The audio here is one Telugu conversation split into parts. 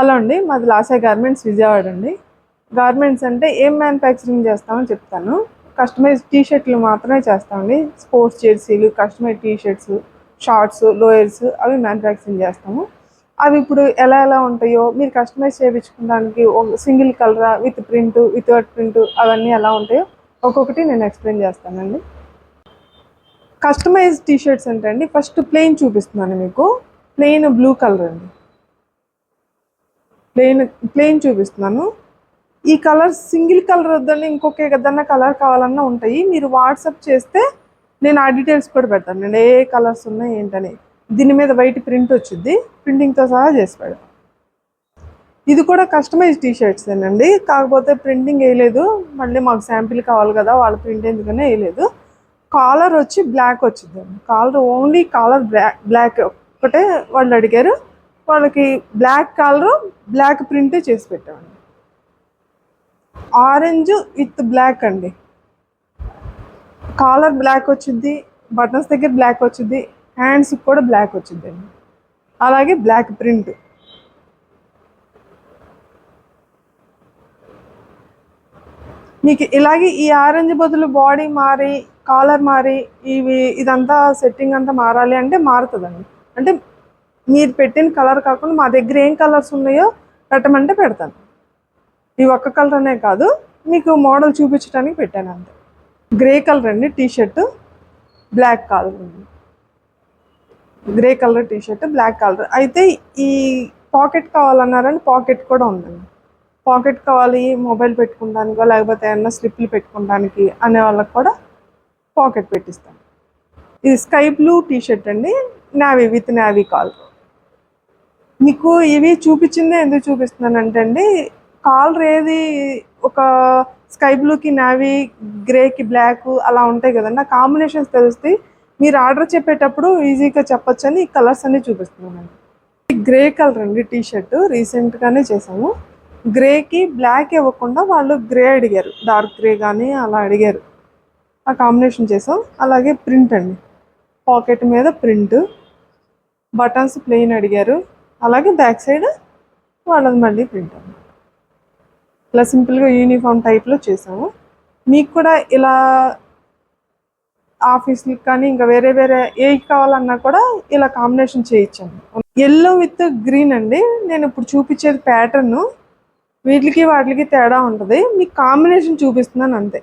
హలో అండి, మాది లాసే గార్మెంట్స్ విజయవాడ అండి. గార్మెంట్స్ అంటే ఏం మ్యానుఫ్యాక్చరింగ్ చేస్తామని చెప్తాను. కస్టమైజ్ టీ షర్ట్లు మాత్రమే చేస్తామండి. స్పోర్ట్స్ జెర్సీలు, customize T shirts, shorts, lowers అవి మ్యానుఫ్యాక్చరింగ్ చేస్తాము. అవి ఇప్పుడు ఎలా ఉంటాయో మీరు కస్టమైజ్ చేయించుకోవడానికి single cholera, with print, without print అవన్నీ ఎలా ఉంటాయో ఒక్కొక్కటి నేను ఎక్స్ప్లెయిన్ చేస్తానండి. కస్టమైజ్ టీ షర్ట్స్ అంటే అండి, ఫస్ట్ ప్లెయిన్ చూపిస్తున్నాను మీకు. ప్లెయిన్ బ్లూ కలర్ అండి. ప్లెయిన్ చూపిస్తున్నాను. ఈ కలర్ సింగిల్ కలర్ వద్దని ఇంకొక ఏదన్నా కలర్ కావాలన్నా ఉంటాయి. మీరు వాట్సాప్ చేస్తే నేను ఆ డీటెయిల్స్ కూడా పెడతాను. నేను ఏ కలర్స్ ఉన్నాయి ఏంటని. దీని మీద వైట్ ప్రింట్ వచ్చింది, ప్రింటింగ్తో సహా చేసి పెడతాను. ఇది కూడా కస్టమైజ్ టీ షర్ట్స్ ఏనండి, కాకపోతే ప్రింటింగ్ వేయలేదు. మళ్ళీ మాకు శాంపిల్ కావాలి కదా, వాళ్ళ ప్రింట్ ఎందుకనే వేయలేదు. కాలర్ వచ్చి బ్లాక్ వచ్చిందండి. కాలర్ ఓన్లీ కాలర్ బ్లాక్ ఒకటే వాళ్ళు అడిగారు. వాళ్ళకి బ్లాక్ కలరు బ్లాక్ ప్రింటే చేసి పెట్టామండి. ఆరెంజ్ విత్ బ్లాక్ అండి. కాలర్ బ్లాక్ వచ్చింది, బటన్స్ దగ్గర బ్లాక్ వచ్చింది, హ్యాండ్స్కి కూడా బ్లాక్ వచ్చిందండి. అలాగే బ్లాక్ ప్రింట్. మీకు ఇలాగే ఈ ఆరెంజ్ బదులు బాడీ మారి, కాలర్ మారి, ఇదంతా సెట్టింగ్ అంతా మారాలి అంటే మారుతుందండి. అంటే మీరు పెట్టిన కలర్ కాకుండా మా దగ్గర ఏం కలర్స్ ఉన్నాయో పెట్టమంటే పెడతాను. ఈ ఒక్క కలర్ అనే కాదు, మీకు మోడల్ చూపించడానికి పెట్టాను అంతే. గ్రే కలర్ అండి టీ షర్ట్, బ్లాక్ కలర్ అండి. Grey colour T shirt, black colour. అయితే ఈ పాకెట్ కావాలన్నారని పాకెట్ కూడా ఉందండి. పాకెట్ కావాలి మొబైల్ పెట్టుకోవడానికో లేకపోతే ఏమన్నా స్లిప్లు పెట్టుకోవడానికి అనే వాళ్ళకి కూడా పాకెట్ పెట్టిస్తాను. ఇది స్కై బ్లూ టీ షర్ట్ అండి, నావీ విత్ నావీ కాలర్. మీకు ఇవి చూపించిందే ఎందుకు చూపిస్తున్నానంటే అండి, కాలర్ ఏది ఒక స్కై బ్లూకి నావీ, గ్రేకి బ్లాక్ అలా ఉంటాయి కదండి. ఆ కాంబినేషన్స్ తెలిస్తే మీరు ఆర్డర్ చెప్పేటప్పుడు ఈజీగా చెప్పొచ్చని ఈ కలర్స్ అన్నీ చూపిస్తున్నానండి. గ్రే కలర్ అండి టీ షర్ట్, రీసెంట్గానే చేసాము. గ్రేకి బ్లాక్ ఇవ్వకుండా వాళ్ళు గ్రే అడిగారు, డార్క్ గ్రే కానీ అలా అడిగారు. ఆ కాంబినేషన్ చేసాం. అలాగే ప్రింట్ అండి, పాకెట్ మీద ప్రింట్, బటన్స్ ప్లెయిన్ అడిగారు. అలాగే బ్యాక్ సైడ్ వాళ్ళది మళ్ళీ ప్రింట్ అండి. ఇలా సింపుల్గా యూనిఫామ్ టైప్లో చేసాము. మీకు కూడా ఇలా ఆఫీస్కి కానీ ఇంకా వేరే ఏ కావాలన్నా కూడా ఇలా కాంబినేషన్ చేయించాను. ఎల్లో విత్ గ్రీన్ అండి. నేను ఇప్పుడు చూపించేది ప్యాటర్న్. వీటికి వాటికి తేడా ఉంటుంది, మీకు కాంబినేషన్ చూపిస్తున్నాను అంతే.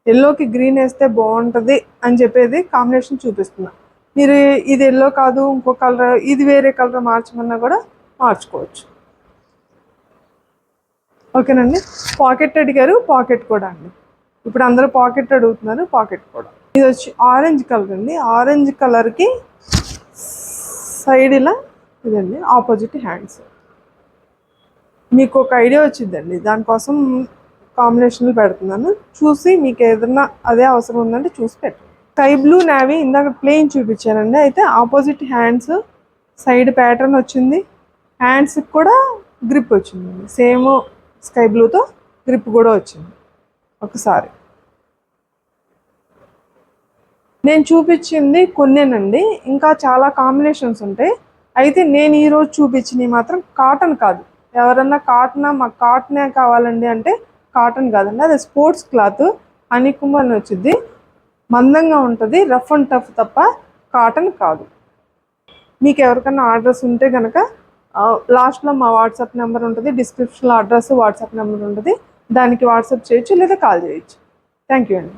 ఎల్లోకి గ్రీన్ వేస్తే బాగుంటుంది అని చెప్పేది కాంబినేషన్ చూపిస్తున్నా. మీరు ఇది ఎల్లో కాదు ఇంకో కలర్, ఇది వేరే కలర్ మార్చమన్నా కూడా మార్చుకోవచ్చు. ఓకేనండి. పాకెట్ అడిగారు, పాకెట్ కూడా అండి. ఇప్పుడు అందరూ పాకెట్ అడుగుతున్నారు, పాకెట్ కూడా. ఇది వచ్చి ఆరెంజ్ కలర్ అండి. ఆరెంజ్ కలర్కి సైడ్ ఇలా ఇదండి ఆపోజిట్ హ్యాండ్స్. మీకు ఒక ఐడియా వచ్చిందండి, దానికోసం కాంబినేషన్లు పెడుతున్నాను. చూసి మీకు ఏదన్నా అదే అవసరం ఉందంటే చూసి పెట్టండి. స్కై బ్లూ నావీ ఇందాక ప్లెయిన్ చూపించానండి. అయితే ఆపోజిట్ హ్యాండ్స్, సైడ్ ప్యాటర్న్ వచ్చింది, హ్యాండ్స్కి కూడా గ్రిప్ వచ్చిందండి. సేమ్ స్కై బ్లూతో గ్రిప్ కూడా వచ్చింది. ఒకసారి నేను చూపించింది కొన్నేనండి, ఇంకా చాలా కాంబినేషన్స్ ఉంటాయి. అయితే నేను ఈరోజు చూపించినవి మాత్రం కాటన్ కాదు. ఎవరన్నా మాకు కాటనే కావాలండి అంటే కాటన్ కాదండి, అది స్పోర్ట్స్ క్లాత్, హనీకుంబ్ అని వచ్చింది. మందంగా ఉంటుంది, రఫ్ అండ్ టఫ్ తప్ప కాటన్ కాదు. మీకు ఎవరికన్నా ఆర్డర్స్ ఉంటే కనుక లాస్ట్లో మా వాట్సాప్ నెంబర్ ఉంటుంది, డిస్క్రిప్షన్లో అడ్రస్ వాట్సాప్ నెంబర్ ఉంటుంది, దానికి వాట్సాప్ చేయొచ్చు లేదా కాల్ చేయొచ్చు. థ్యాంక్ యూ అండి.